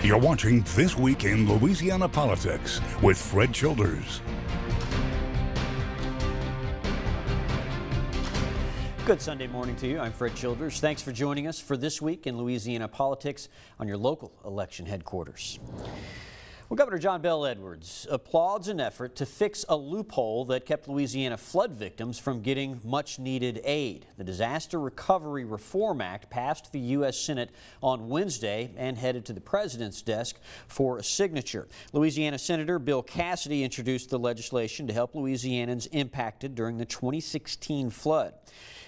You're watching This Week in Louisiana Politics with Fred Childers. Good Sunday morning to you. I'm Fred Childers. Thanks for joining us for This Week in Louisiana Politics on your local election headquarters. Well, Governor John Bel Edwards applauds an effort to fix a loophole that kept Louisiana flood victims from getting much-needed aid. The Disaster Recovery Reform Act passed the U.S. Senate on Wednesday and headed to the president's desk for a signature. Louisiana Senator Bill Cassidy introduced the legislation to help Louisianans impacted during the 2016 flood.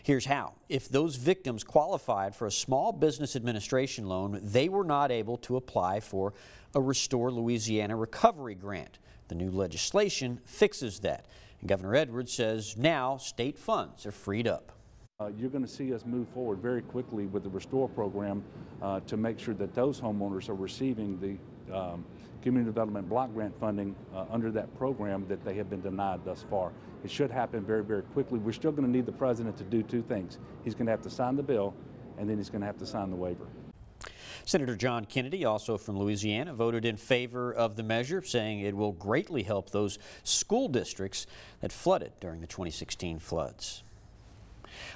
Here's how. If those victims qualified for a small business administration loan, they were not able to apply for a Restore Louisiana Recovery Grant. The new legislation fixes that. And Governor Edwards says now state funds are freed up. You're going to see us move forward very quickly with the Restore program to make sure that those homeowners are receiving the community development block grant funding under that program that they have been denied thus far. It should happen very, very quickly. We're still going to need the president to do two things. He's going to have to sign the bill, and then he's going to have to sign the waiver. Senator John Kennedy, also from Louisiana, voted in favor of the measure, saying it will greatly help those school districts that flooded during the 2016 floods.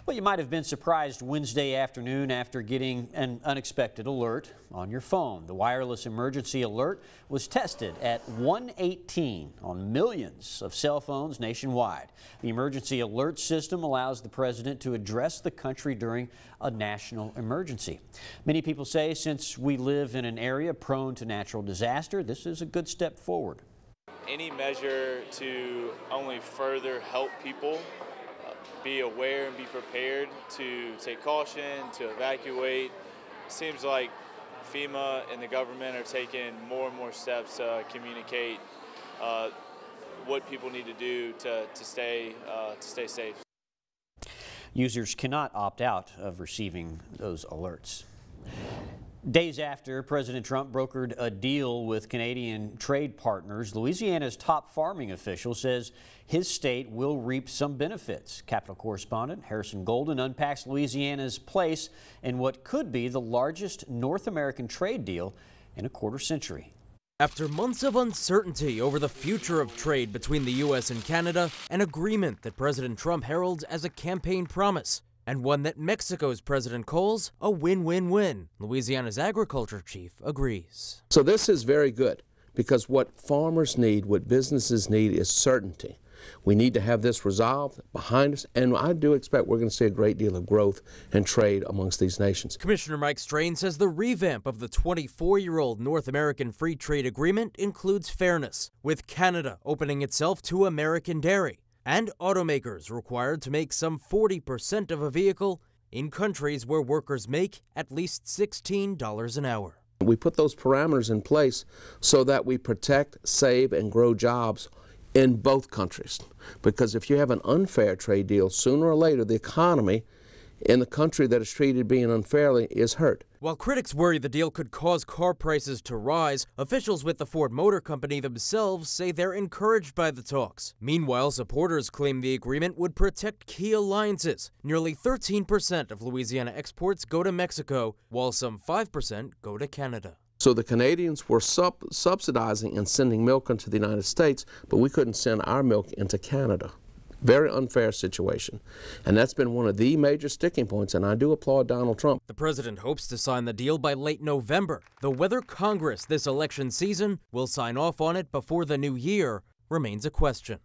Well, you might have been surprised Wednesday afternoon after getting an unexpected alert on your phone. The wireless emergency alert was tested at 118 on millions of cell phones nationwide. The emergency alert system allows the president to address the country during a national emergency. Many people say since we live in an area prone to natural disaster, this is a good step forward. Any measure to only further help people be aware and be prepared to take caution, to evacuate. Seems like FEMA and the government are taking more and more steps to communicate what people need to do to stay safe. Users cannot opt out of receiving those alerts. Days after President Trump brokered a deal with Canadian trade partners, Louisiana's top farming official says his state will reap some benefits. Capitol correspondent Harrison Golden unpacks Louisiana's place in what could be the largest North American trade deal in a quarter century. After months of uncertainty over the future of trade between the U.S. and Canada, an agreement that President Trump heralds as a campaign promise, and one that Mexico's president calls a win-win-win. Louisiana's agriculture chief agrees. So this is very good because what farmers need, what businesses need is certainty. We need to have this resolved behind us, and I do expect we're going to see a great deal of growth and trade amongst these nations. Commissioner Mike Strain says the revamp of the 24-year-old North American Free Trade Agreement includes fairness, with Canada opening itself to American dairy, and automakers required to make some 40% of a vehicle in countries where workers make at least $16 an hour. We put those parameters in place so that we protect, save, and grow jobs in both countries. Because if you have an unfair trade deal, sooner or later the economy in the country that is treated being unfairly is hurt. While critics worry the deal could cause car prices to rise, officials with the Ford Motor Company themselves say they're encouraged by the talks. Meanwhile, supporters claim the agreement would protect key alliances. Nearly 13% of Louisiana exports go to Mexico, while some 5% go to Canada. So the Canadians were subsidizing and sending milk into the United States, but we couldn't send our milk into Canada. Very unfair situation. And that's been one of the major sticking points, and I do applaud Donald Trump. The president hopes to sign the deal by late November, though whether Congress this election season will sign off on it before the new year remains a question.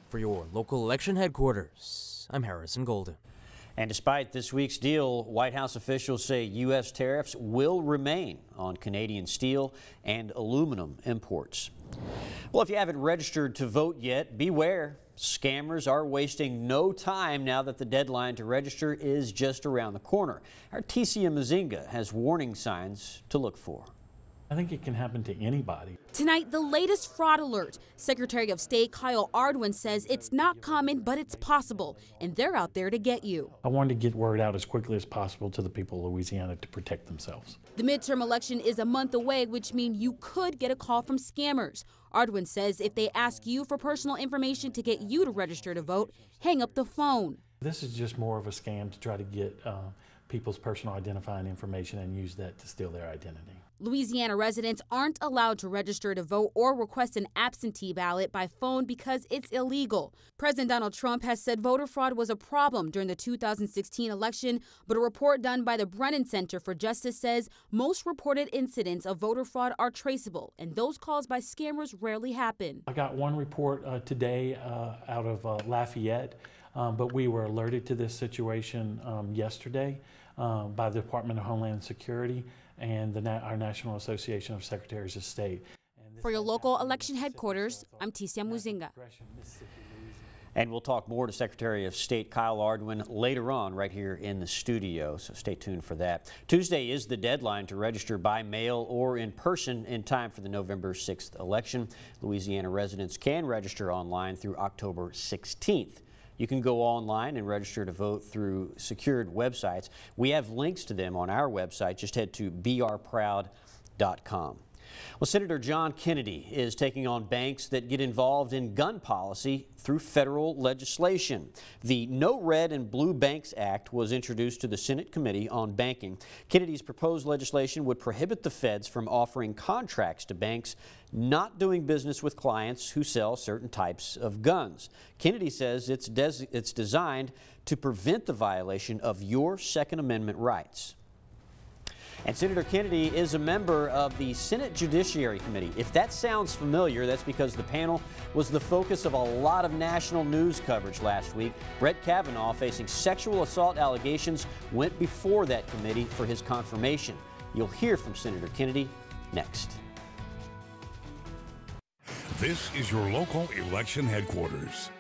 For your local election headquarters, I'm Harrison Golden. And despite this week's deal, White House officials say U.S. tariffs will remain on Canadian steel and aluminum imports. Well, if you haven't registered to vote yet, beware. Scammers are wasting no time now that the deadline to register is just around the corner. Our Ticia Mazinga has warning signs to look for. I think it can happen to anybody. Tonight, the latest fraud alert. Secretary of State Kyle Ardoin says it's not common, but it's possible, and they're out there to get you. I wanted to get word out as quickly as possible to the people of Louisiana to protect themselves. The midterm election is a month away, which means you could get a call from scammers. Ardoin says if they ask you for personal information to get you to register to vote, hang up the phone. This is just more of a scam to try to get people's personal identifying information and use that to steal their identity. Louisiana residents aren't allowed to register to vote or request an absentee ballot by phone because it's illegal. President Donald Trump has said voter fraud was a problem during the 2016 election, but a report done by the Brennan Center for Justice says most reported incidents of voter fraud are traceable, and those caused by scammers rarely happen. I got one report today out of Lafayette, but we were alerted to this situation yesterday by the Department of Homeland Security and our National Association of Secretaries of State. For your local election headquarters, I'm Ticia Muzinga. And we'll talk more to Secretary of State Kyle Ardoin later on right here in the studio, so stay tuned for that. Tuesday is the deadline to register by mail or in person in time for the November 6th election. Louisiana residents can register online through October 16th. You can go online and register to vote through secured websites. We have links to them on our website. Just head to brproud.com. Well, Senator John Kennedy is taking on banks that get involved in gun policy through federal legislation. The No Red and Blue Banks Act was introduced to the Senate Committee on Banking. Kennedy's proposed legislation would prohibit the feds from offering contracts to banks not doing business with clients who sell certain types of guns. Kennedy says it's designed to prevent the violation of your Second Amendment rights. And Senator Kennedy is a member of the Senate Judiciary Committee. If that sounds familiar, that's because the panel was the focus of a lot of national news coverage last week. Brett Kavanaugh, facing sexual assault allegations, went before that committee for his confirmation. You'll hear from Senator Kennedy next. This is your local election headquarters.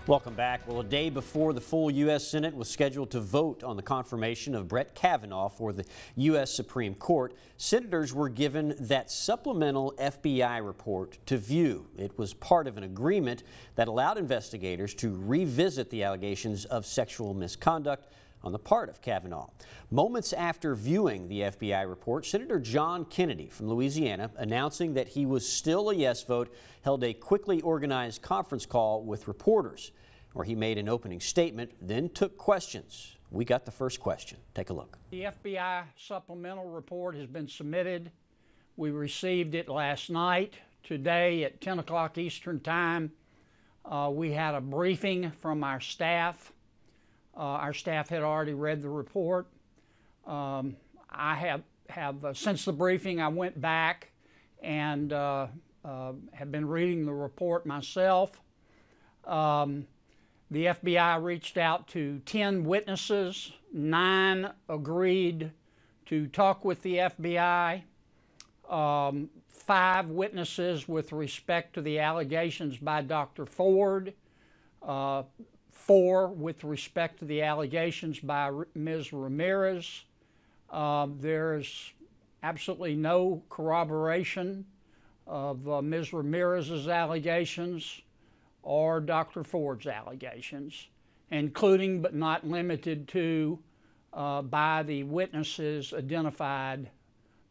Welcome back. Well, a day before the full U.S. Senate was scheduled to vote on the confirmation of Brett Kavanaugh for the U.S. Supreme Court, senators were given that supplemental FBI report to view. It was part of an agreement that allowed investigators to revisit the allegations of sexual misconduct on the part of Kavanaugh. Moments after viewing the FBI report, Senator John Kennedy from Louisiana, announcing that he was still a yes vote, held a quickly organized conference call with reporters where he made an opening statement, then took questions. We got the first question. Take a look. The FBI supplemental report has been submitted. We received it last night. Today at 10 o'clock Eastern Time, we had a briefing from our staff. Our staff had already read the report. I have since the briefing, I went back and have been reading the report myself. The FBI reached out to 10 witnesses. 9 agreed to talk with the FBI. 5 witnesses with respect to the allegations by Dr. Ford. 4 with respect to the allegations by Ms. Ramirez. There's absolutely no corroboration of Ms. Ramirez's allegations or Dr. Ford's allegations, including but not limited to by the witnesses identified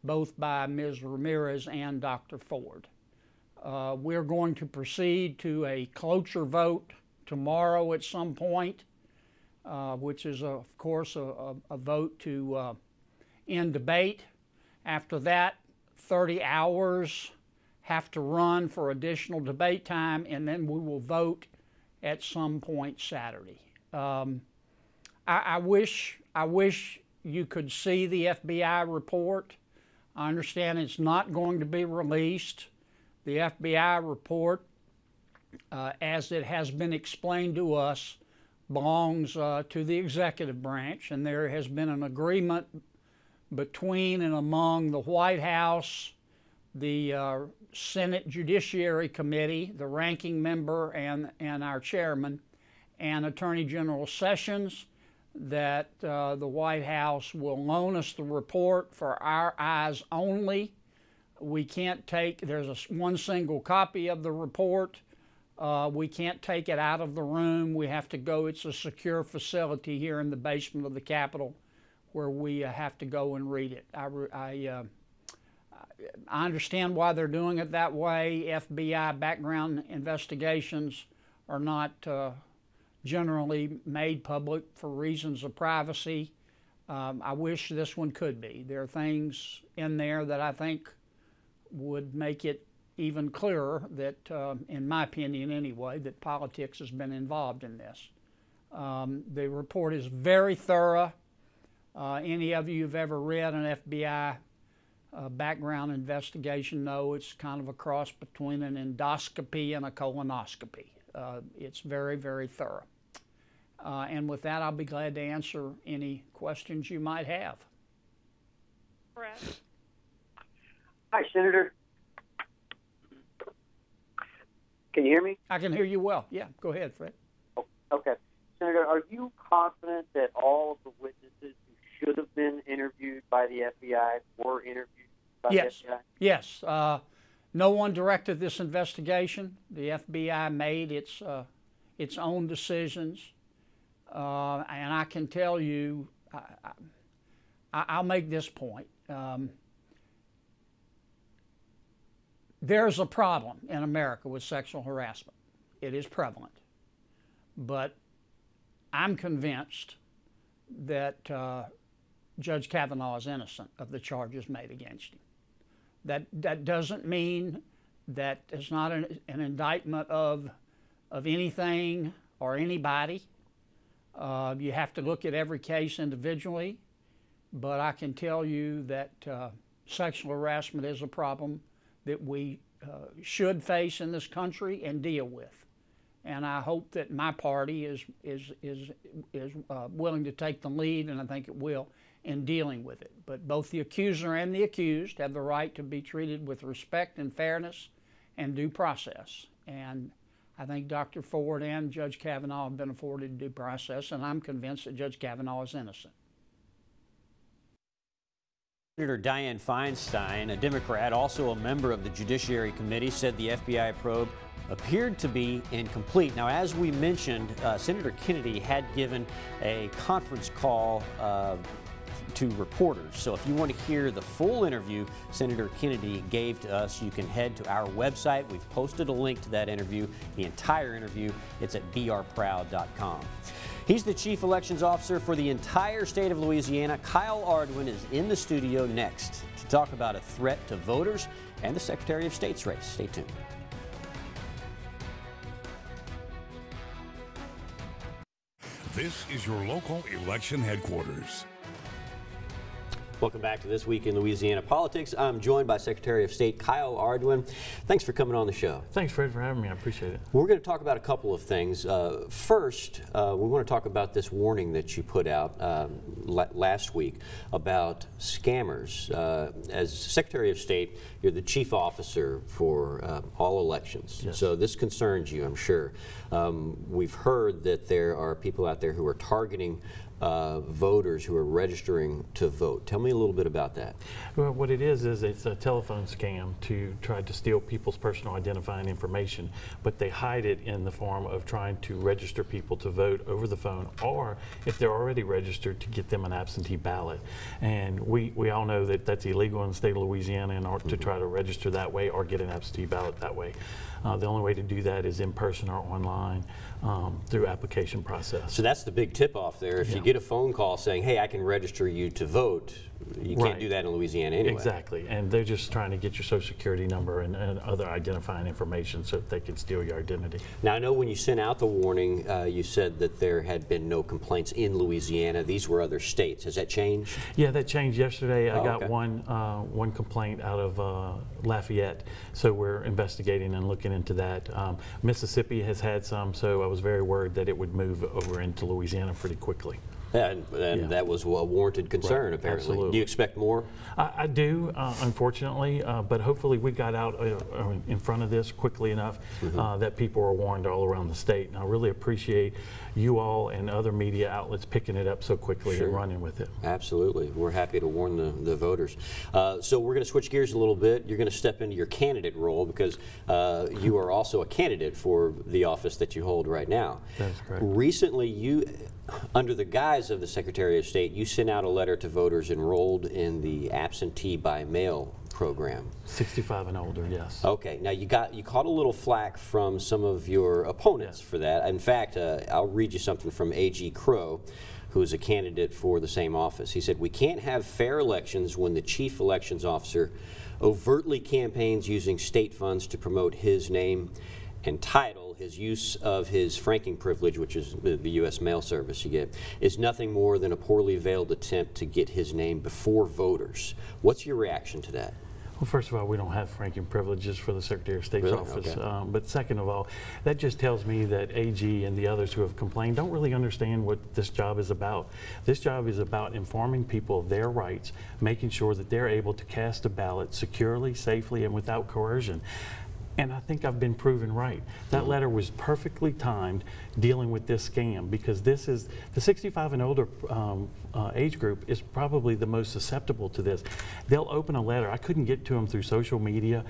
both by Ms. Ramirez and Dr. Ford. We're going to proceed to a cloture vote tomorrow at some point, which is, of course, a vote to end debate. After that, 30 hours have to run for additional debate time, and then we will vote at some point Saturday. I wish you could see the FBI report. I understand it's not going to be released. The FBI report, as it has been explained to us, belongs to the executive branch, and there has been an agreement between and among the White House, the Senate Judiciary Committee, the ranking member and our chairman, and Attorney General Sessions, that the White House will loan us the report for our eyes only. We can't take, there's one single copy of the report. We can't take it out of the room. We have to go, it's a secure facility here in the basement of the Capitol where we have to go and read it. I understand why they're doing it that way. FBI background investigations are not generally made public for reasons of privacy. I wish this one could be. There are things in there that I think would make it even clearer that, in my opinion anyway, that politics has been involved in this. The report is very thorough. Any of you who've ever read an FBI background investigation know it's kind of a cross between an endoscopy and a colonoscopy. It's very, very thorough. And with that, I'll be glad to answer any questions you might have. Hi, Senator. Can you hear me? I can hear you well. Yeah, go ahead, Fred. Oh, okay. Senator, are you confident that all of the witnesses who should have been interviewed by the FBI were interviewed by the FBI? Yes. No one directed this investigation. The FBI made its own decisions. And I can tell you, I'll make this point. There's a problem in America with sexual harassment. It is prevalent. But I'm convinced that Judge Kavanaugh is innocent of the charges made against him. That doesn't mean that it's not an indictment of anything or anybody. You have to look at every case individually, but I can tell you that sexual harassment is a problem that we should face in this country and deal with. And I hope that my party is willing to take the lead, and I think it will, in dealing with it. But both the accuser and the accused have the right to be treated with respect and fairness and due process. And I think Dr. Ford and Judge Kavanaugh have been afforded due process, and I'm convinced that Judge Kavanaugh is innocent. Senator Dianne Feinstein, a Democrat, also a member of the Judiciary Committee, said the FBI probe appeared to be incomplete. Now, as we mentioned, Senator Kennedy had given a conference call to reporters. So if you want to hear the full interview Senator Kennedy gave to us, you can head to our website. We've posted a link to that interview, the entire interview. It's at brproud.com. He's the Chief Elections Officer for the entire state of Louisiana. Kyle Ardoin is in the studio next to talk about a threat to voters and the Secretary of State's race. Stay tuned. This is your local election headquarters. Welcome back to This Week in Louisiana Politics. I'm joined by Secretary of State Kyle Ardoin. Thanks for coming on the show. Thanks, Fred, for having me. I appreciate it. We're going to talk about a couple of things. First, we want to talk about this warning that you put out last week about scammers. As Secretary of State, you're the chief officer for all elections. Yes. So this concerns you, I'm sure. We've heard that there are people out there who are targeting voters who are registering to vote. Tell me a little bit about that. Well, what it is it's a telephone scam to try to steal people's personal identifying information, but they hide it in the form of trying to register people to vote over the phone, or if they're already registered, to get them an absentee ballot. And we all know that that's illegal in the state of Louisiana in order to try to register that way or get an absentee ballot that way. The only way to do that is in person or online through application process. So that's the big tip-off there. If you get a phone call saying, hey, I can register you to vote, you can't do that in Louisiana anyway. Exactly, and they're just trying to get your social security number and other identifying information so that they can steal your identity. Now, I know when you sent out the warning, you said that there had been no complaints in Louisiana. These were other states. Has that changed? Yeah, that changed yesterday. I got one complaint out of Lafayette, so we're investigating and looking into that. Mississippi has had some, so I was very worried that it would move over into Louisiana pretty quickly. And that was a warranted concern, apparently. Absolutely. Do you expect more? I do, unfortunately, but hopefully we got out in front of this quickly enough that people are warned all around the state. And I really appreciate you all and other media outlets picking it up so quickly and running with it. Absolutely. We're happy to warn the voters. So we're going to switch gears a little bit. You're going to step into your candidate role because you are also a candidate for the office that you hold right now. That's correct. Recently, you, under the guise of the Secretary of State, you sent out a letter to voters enrolled in the absentee by mail program. 65 and older, yes. Okay, now you caught a little flack from some of your opponents for that. In fact, I'll read you something from A.G. Crow, who is a candidate for the same office. He said, "We can't have fair elections when the chief elections officer overtly campaigns using state funds to promote his name and title. His use of his franking privilege, which is the U.S. mail service you get, is nothing more than a poorly veiled attempt to get his name before voters." What's your reaction to that? Well, first of all, we don't have franking privileges for the Secretary of State's office. Okay. But second of all, that just tells me that AG and the others who have complained don't really understand what this job is about. This job is about informing people of their rights, making sure that they're able to cast a ballot securely, safely, and without coercion. And I think I've been proven right. That letter was perfectly timed dealing with this scam, because this is the 65 and older age group is probably the most susceptible to this. They'll open a letter. I couldn't get to them through social media.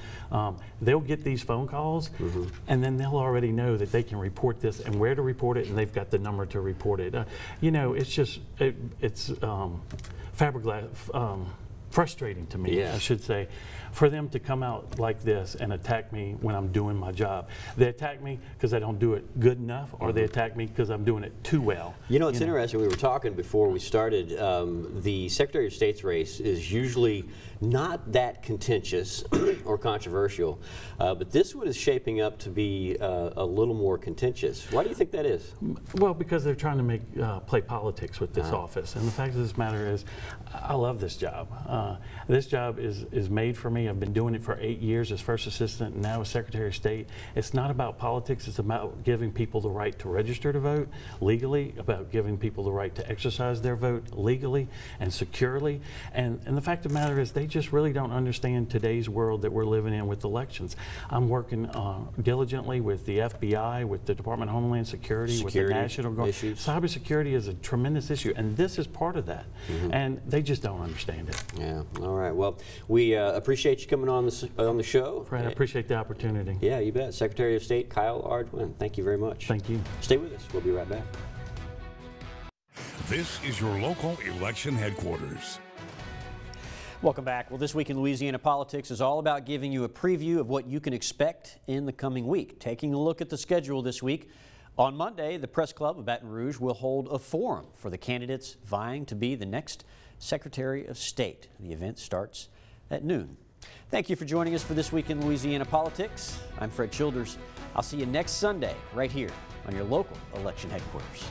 They'll get these phone calls, and then they'll already know that they can report this and where to report it, and they've got the number to report it. You know, it's just, it's frustrating to me, I should say, for them to come out like this and attack me when I'm doing my job. They attack me because I don't do it good enough, or they attack me because I'm doing it too well. You know, it's interesting. We were talking before we started. The Secretary of State's race is usually not that contentious or controversial, but this one is shaping up to be a little more contentious. Why do you think that is? Well, because they're trying to play politics with this office. And the fact of this matter is, I love this job. This job is made for me. I've been doing it for 8 years as first assistant and now as Secretary of State. It's not about politics. It's about giving people the right to register to vote legally, about giving people the right to exercise their vote legally and securely. And the fact of the matter is, they just really don't understand today's world that we're living in with elections. I'm working diligently with the FBI, with the Department of Homeland Security, with the National Guard. Cybersecurity is a tremendous issue, and this is part of that. And they just don't understand it. Yeah. All right. Well, we appreciate you coming on the show. Fred, I appreciate the opportunity. Yeah, you bet. Secretary of State Kyle Ardoin, thank you very much. Thank you. Stay with us. We'll be right back. This is your local election headquarters. Welcome back. Well, This Week in Louisiana Politics is all about giving you a preview of what you can expect in the coming week. Taking a look at the schedule this week, on Monday, the Press Club of Baton Rouge will hold a forum for the candidates vying to be the next Secretary of State. The event starts at noon. Thank you for joining us for This Week in Louisiana Politics. I'm Fred Childers. I'll see you next Sunday right here on your local election headquarters.